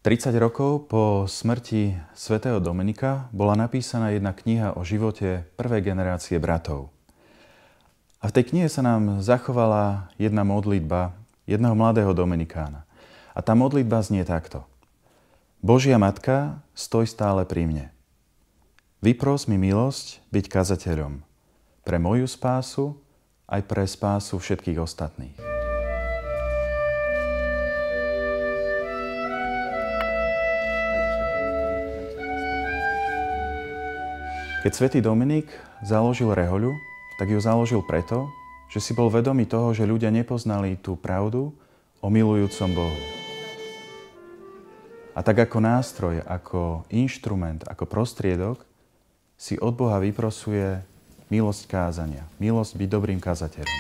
30 rokov po smrti svätého Dominika bola napísaná jedna kniha o živote prvej generácie bratov. A v tej knihe sa nám zachovala jedna modlitba jedného mladého dominikána. A tá modlitba znie takto. Božia Matka, stoj stále pri mne. Vypros mi milosť byť kazateľom pre moju spásu aj pre spásu všetkých ostatných. Keď svätý Dominik založil rehoľu, tak ju založil preto, že si bol vedomý toho, že ľudia nepoznali tú pravdu o milujúcom Bohu. A tak ako nástroj, ako inštrument, ako prostriedok, si od Boha vyprosuje milosť kázania, milosť byť dobrým kazateľom.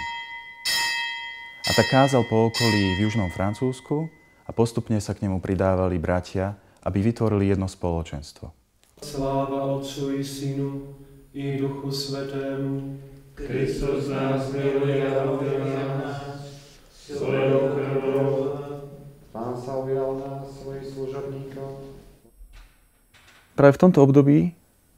A tak kázal po okolí v južnom Francúzsku a postupne sa k nemu pridávali bratia, aby vytvorili jedno spoločenstvo. Sláva Otcu i Synu i Duchu Svätému. Kristus nás miluje a objaví nás svojou krvou. Pán sa ujal nás svojich služobníkov. Práve v tomto období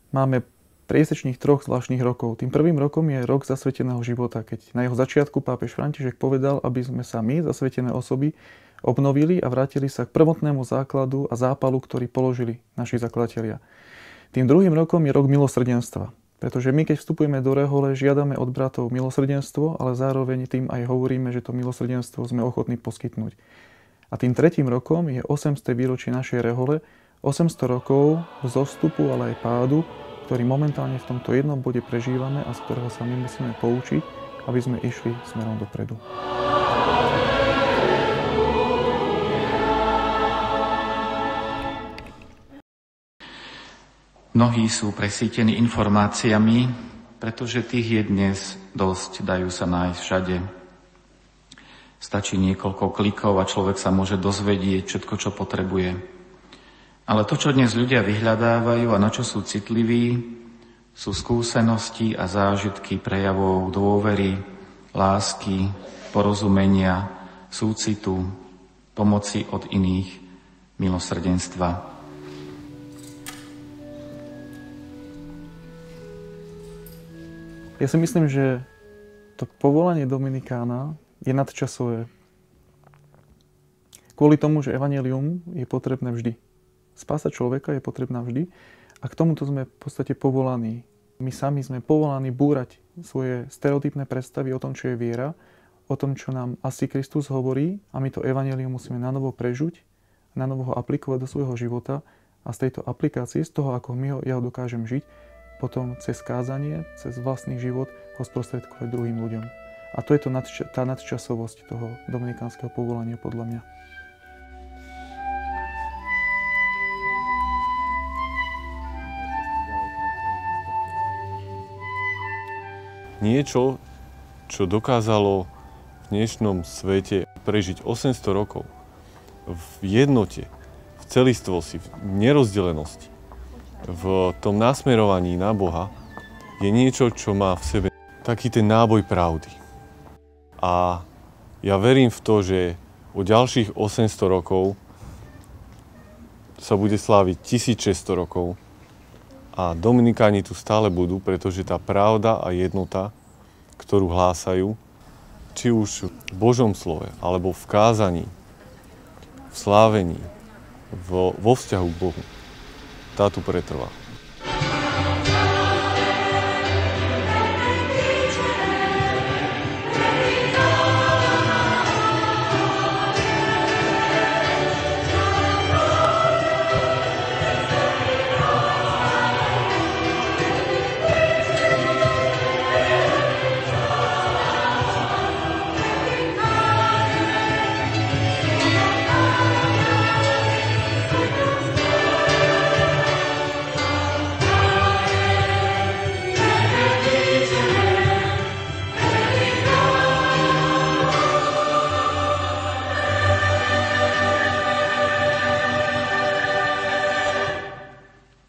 máme priesečných troch zvláštnych rokov. Tým prvým rokom je rok zasveteného života, keď na jeho začiatku pápež František povedal, aby sme sa my, zasvetené osoby, obnovili a vrátili sa k prvotnému základu a zápalu, ktorý položili naši zakladatelia. Tým druhým rokom je rok milosrdenstva, pretože my, keď vstupujeme do rehole, žiadame od bratov milosrdenstvo, ale zároveň tým aj hovoríme, že to milosrdenstvo sme ochotní poskytnúť. A tým tretím rokom je 800. výročie našej rehole, 800 rokov vzostupu, ale aj pádu, ktorý momentálne v tomto jednom bode prežívame a z ktorého sa my musíme poučiť, aby sme išli smerom dopredu. Mnohí sú presýtení informáciami, pretože tých je dnes dosť, dajú sa nájsť všade. Stačí niekoľko klikov a človek sa môže dozvedieť všetko, čo potrebuje. Ale to, čo dnes ľudia vyhľadávajú a na čo sú citliví, sú skúsenosti a zážitky prejavov dôvery, lásky, porozumenia, súcitu, pomoci od iných, milosrdenstva. Ja si myslím, že to povolanie dominikána je nadčasové. Kvôli tomu, že evanjelium je potrebné vždy. Spása človeka je potrebná vždy a k tomuto sme v podstate povolaní. My sami sme povolaní búrať svoje stereotypné predstavy o tom, čo je viera, o tom, čo nám asi Kristus hovorí a my to evanjelium musíme nanovo prežuť, nanovo ho aplikovať do svojho života a z tejto aplikácie, z toho, ako ja ho dokážem žiť, potom cez kázanie, cez vlastný život ho sprostredkovať druhým ľuďom. A to je tá nadčasovosť toho dominikánskeho povolania podľa mňa. Niečo, čo dokázalo v dnešnom svete prežiť 800 rokov v jednote, v celistvosti, v nerozdelenosti, v tom nasmerovaní na Boha, je niečo, čo má v sebe taký ten náboj pravdy. A ja verím v to, že o ďalších 800 rokov sa bude sláviť 1600 rokov a dominikáni tu stále budú, pretože tá pravda a jednota, ktorú hlásajú, či už v Božom slove, alebo v kázaní, v slávení, vo vzťahu k Bohu, tá tu pretrvá.